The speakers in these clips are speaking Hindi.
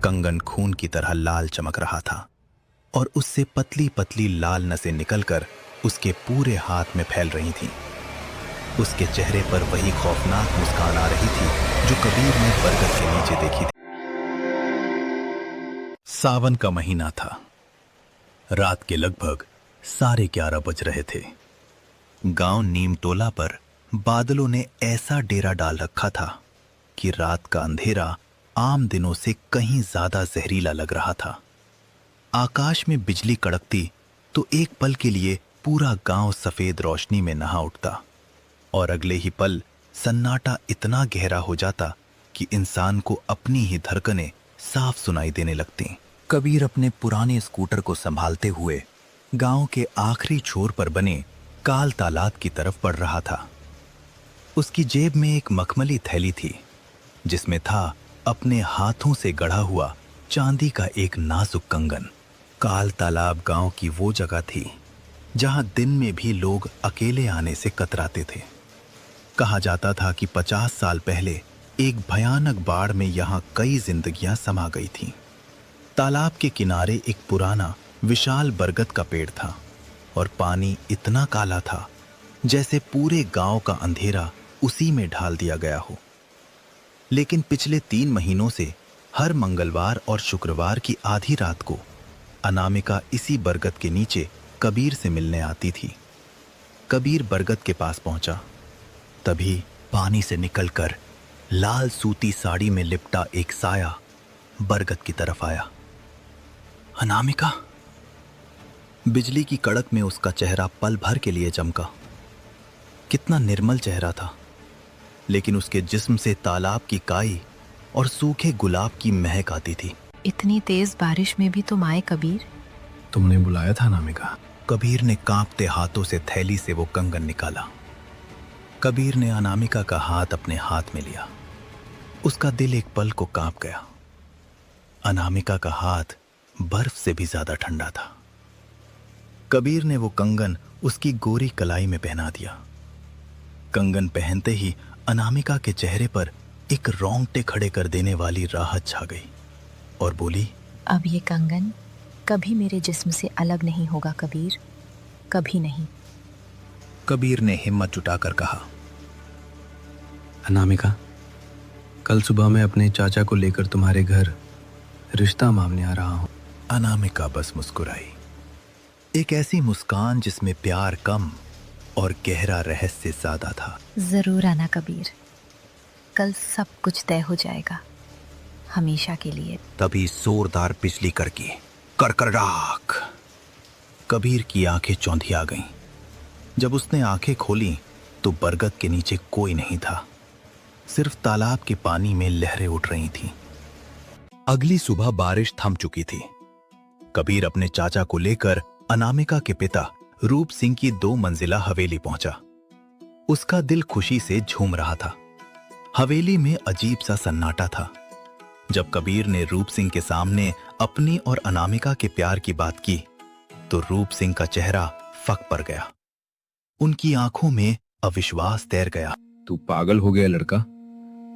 कंगन खून की तरह लाल चमक रहा था और उससे पतली पतली लाल नसें निकलकर उसके पूरे हाथ में फैल रही थीं। उसके चेहरे पर वही खौफनाक मुस्कान आ रही थी जो कबीर ने बरगद के नीचे देखी थी। सावन का महीना था। रात के लगभग 11:30 बज रहे थे। गांव नीमटोला पर बादलों ने ऐसा डेरा डाल रखा था कि रात का अंधेरा आम दिनों से कहीं ज्यादा जहरीला लग रहा था। आकाश में बिजली कड़कती तो एक पल के लिए पूरा गांव सफेद रोशनी में नहा उठता और अगले ही पल सन्नाटा इतना गहरा हो जाता कि इंसान को अपनी ही धड़कनें साफ सुनाई देने लगती। कबीर अपने पुराने स्कूटर को संभालते हुए गांव के आखिरी छोर पर बने काल तालाब की तरफ बढ़ रहा था। उसकी जेब में एक मखमली थैली थी जिसमें था अपने हाथों से गढ़ा हुआ चांदी का एक नाजुक कंगन। काल तालाब गांव की वो जगह थी जहां दिन में भी लोग अकेले आने से कतराते थे। कहा जाता था कि 50 साल पहले एक भयानक बाढ़ में यहां कई जिंदगियां समा गई थीं। तालाब के किनारे एक पुराना विशाल बरगद का पेड़ था और पानी इतना काला था जैसे पूरे गांव का अंधेरा उसी में ढाल दिया गया हो। लेकिन पिछले 3 महीनों से हर मंगलवार और शुक्रवार की आधी रात को अनामिका इसी बरगद के नीचे कबीर से मिलने आती थी। कबीर बरगद के पास पहुंचा, तभी पानी से निकलकर लाल सूती साड़ी में लिपटा एक साया बरगद की तरफ आया। अनामिका। बिजली की कड़क में उसका चेहरा पल भर के लिए चमका। कितना निर्मल चेहरा था, लेकिन उसके जिस्म से तालाब की काई और सूखे गुलाब की महक आती थी। इतनी तेज बारिश में भी तुम आए कबीर? तुमने बुलाया था अनामिका? कबीर ने कांपते हाथों से थैली से वो कंगन निकाला। कबीर ने अनामिका का हाथ अपने हाथ में लिया। उसका दिल एक पल को कांप गया। अनामिका का हाथ बर्फ से भी ज्यादा ठंडा था। कबीर ने वो कंगन उसकी गोरी कलाई में पहना दिया। कंगन पहनते ही अनामिका के चेहरे पर एक रोंगटे खड़े कर देने वाली राहत छा गई और बोली, अब ये कंगन कभी मेरे जिस्म से अलग नहीं होगा कबीर, कभी नहीं। कबीर ने हिम्मत जुटाकर कहा, अनामिका, कल सुबह मैं अपने चाचा को लेकर तुम्हारे घर रिश्ता मांगने आ रहा हूं। अनामिका बस मुस्कुराई, एक ऐसी मुस्कान जिसमें प्यार कम और गहरा रहस्य ज्यादा था। जरूर आना कबीर, कल सब कुछ तय हो जाएगा, हमेशा के लिए। तभी जोरदार बिजली कड़की, करकराक। कबीर की आंखें चौंधिया गईं। जब उसने आंखें खोली तो बरगद के नीचे कोई नहीं था, सिर्फ तालाब के पानी में लहरें उठ रही थीं। अगली सुबह बारिश थम चुकी थी। कबीर अपने चाचा को लेकर अनामिका के पिता रूप सिंह की 2 मंजिला हवेली पहुंचा। उसका दिल खुशी से झूम रहा था। हवेली में अजीब सा सन्नाटा था। जब कबीर ने रूप सिंह के सामने अपनी और अनामिका के प्यार की बात की तो रूप सिंह का चेहरा फक पर गया। उनकी आंखों में अविश्वास तैर गया। तू पागल हो गया लड़का,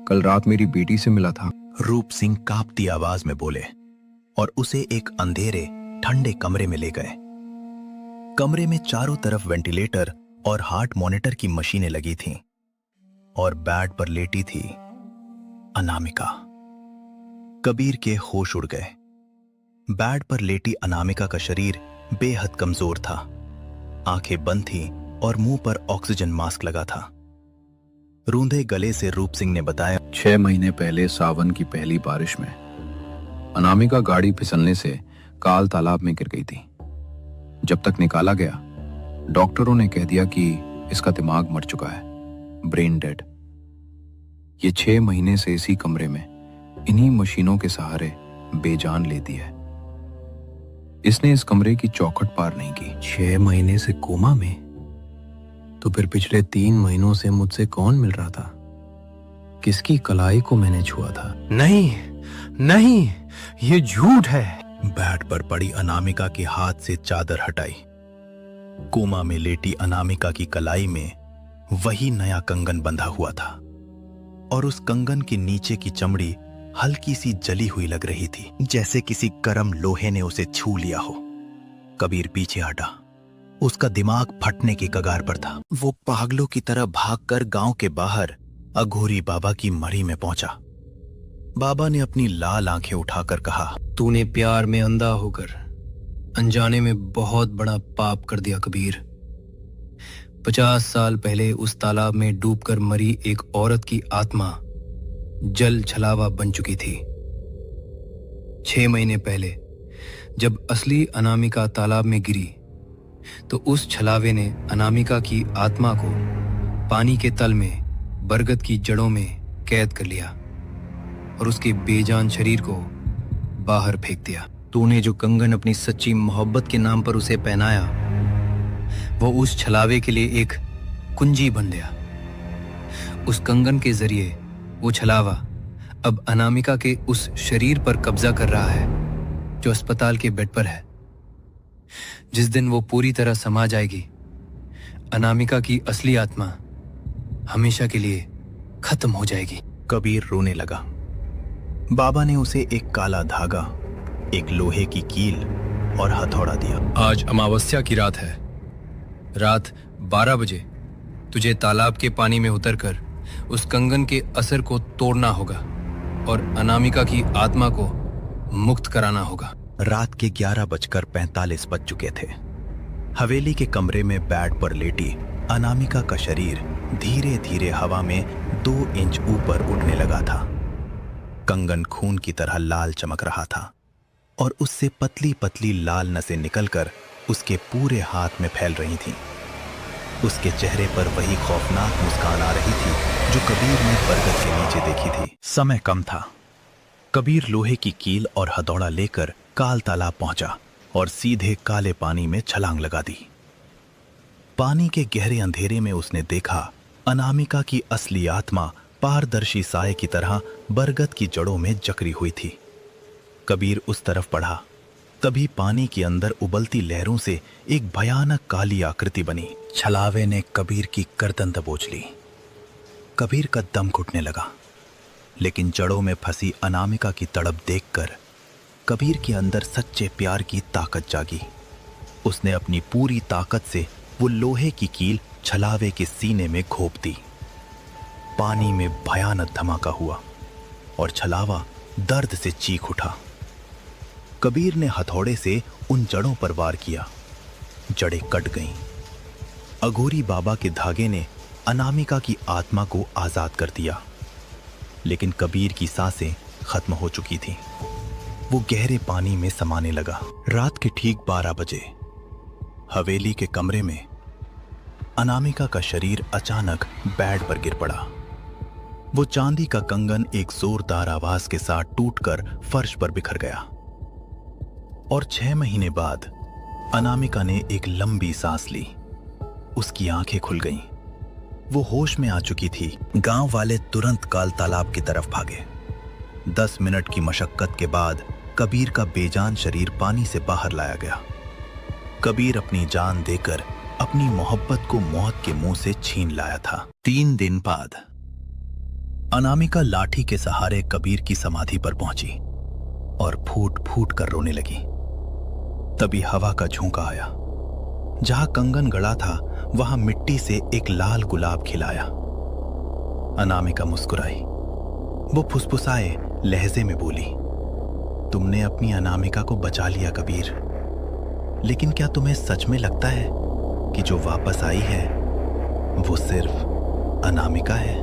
कल रात मेरी बेटी से मिला था। रूप सिंह कांपती आवाज में बोले और उसे एक अंधेरे ठंडे कमरे में ले गए। कमरे में चारों तरफ वेंटिलेटर और हार्ट मॉनिटर की मशीनें लगी थीं और बेड पर लेटी थी अनामिका। कबीर के होश उड़ गए। बेड पर लेटी अनामिका का शरीर बेहद कमजोर था। आंखें बंद थीं और मुंह पर ऑक्सीजन मास्क लगा था। रूंधे गले से रूप सिंह ने बताया, 6 महीने पहले सावन की पहली बारिश में अनामिका गाड़ी फिसलने से काल तालाब में गिर गई थी। जब तक निकाला गया, डॉक्टरों ने कह दिया कि इसका दिमाग मर चुका है, ब्रेन डेड। ये 6 महीने से इसी कमरे में इन्हीं मशीनों के सहारे बेजान लेती है। इसने इस कमरे की चौखट पार नहीं की। 6 महीने से कोमा में? तो फिर पिछले 3 महीनों से मुझसे कौन मिल रहा था? किसकी कलाई को मैंने छुआ था? नहीं नहीं, ये झूठ है। बेड पर पड़ी अनामिका के हाथ से चादर हटाई। कोमा में लेटी अनामिका की कलाई में वही नया कंगन बंधा हुआ था और उस कंगन के नीचे की चमड़ी हल्की सी जली हुई लग रही थी, जैसे किसी गर्म लोहे ने उसे छू लिया हो। कबीर पीछे हटा। उसका दिमाग फटने की कगार पर था। वो पागलों की तरह भागकर गांव के बाहर अघोरी बाबा की मढ़ी में पहुंचा। बाबा ने अपनी लाल आंखें उठाकर कहा, तूने प्यार में अंधा होकर अनजाने में बहुत बड़ा पाप कर दिया कबीर। 50 साल पहले उस तालाब में डूबकर मरी एक औरत की आत्मा जल छलावा बन चुकी थी। 6 महीने पहले जब असली अनामिका तालाब में गिरी तो उस छलावे ने अनामिका की आत्मा को पानी के तल में बरगद की जड़ों में कैद कर लिया और उसके बेजान शरीर को बाहर फेंक दिया। तूने जो कंगन अपनी सच्ची मोहब्बत के नाम पर उसे पहनाया, वो उस छलावे के लिए एक कुंजी बन गया। उस कंगन के जरिए वो छलावा अब अनामिका के उस शरीर पर कब्जा कर रहा है जो अस्पताल के बेड पर है। जिस दिन वो पूरी तरह समा जाएगी, अनामिका की असली आत्मा हमेशा के लिए खत्म हो जाएगी। कबीर रोने लगा। बाबा ने उसे एक काला धागा, एक लोहे की कील और हथौड़ा दिया। आज अमावस्या की रात है। रात 12 बजे तुझे तालाब के पानी में उतरकर उस कंगन के असर को तोड़ना होगा और अनामिका की आत्मा को मुक्त कराना होगा। रात के 11:45 बज चुके थे। हवेली के कमरे में बेड पर लेटी अनामिका का शरीर धीरे धीरे हवा में 2 इंच ऊपर उठने लगा था। कंगन खून की तरह लाल चमक रहा था और उससे पतली पतली लाल नसें निकलकर उसके पूरे हाथ में फैल रही थीं। उसके चेहरे पर वही खौफनाक मुस्कान आ रही थी जो कबीर ने बरगद के नीचे देखी थी। समय कम था। कबीर लोहे की कील और हथौड़ा लेकर काल तालाब पहुंचा और सीधे काले पानी में छलांग लगा दी। पानी के गहरे अंधेरे में उसने देखा अनामिका की असली आत्मा पारदर्शी साए की तरह बरगद की जड़ों में जकड़ी हुई थी। कबीर उस तरफ बढ़ा। तभी पानी के अंदर उबलती लहरों से एक भयानक काली आकृति बनी। छलावे ने कबीर की गर्दन दबोच ली। कबीर का दम घुटने लगा, लेकिन जड़ों में फंसी अनामिका की तड़प देखकर कबीर के अंदर सच्चे प्यार की ताकत जागी। उसने अपनी पूरी ताकत से वो लोहे की कील छलावे के सीने में घोंप दी। पानी में भयानक धमाका हुआ और छलावा दर्द से चीख उठा। कबीर ने हथौड़े से उन जड़ों पर वार किया। जड़ें कट गईं। अघोरी बाबा के धागे ने अनामिका की आत्मा को आजाद कर दिया, लेकिन कबीर की सांसें खत्म हो चुकी थीं। वो गहरे पानी में समाने लगा। रात के ठीक 12 बजे हवेली के कमरे में अनामिका का शरीर अचानक बेड पर गिर पड़ा। वो चांदी का कंगन एक जोरदार आवाज के साथ टूटकर फर्श पर बिखर गया और 6 महीने बाद अनामिका ने एक लंबी सांस ली। उसकी आंखें खुल गईं। वो होश में आ चुकी थी। गांव वाले तुरंत काल तालाब की तरफ भागे। 10 मिनट की मशक्कत के बाद कबीर का बेजान शरीर पानी से बाहर लाया गया। कबीर अपनी जान देकर अपनी मोहब्बत को मौत के मुंह से छीन लाया था। 3 दिन बाद अनामिका लाठी के सहारे कबीर की समाधि पर पहुंची और फूट फूट कर रोने लगी। तभी हवा का झोंका आया। जहां कंगन गड़ा था वहां मिट्टी से एक लाल गुलाब खिलाया। अनामिका मुस्कुराई। वो फुसफुसाए लहजे में बोली, तुमने अपनी अनामिका को बचा लिया कबीर, लेकिन क्या तुम्हें सच में लगता है कि जो वापस आई है वो सिर्फ अनामिका है?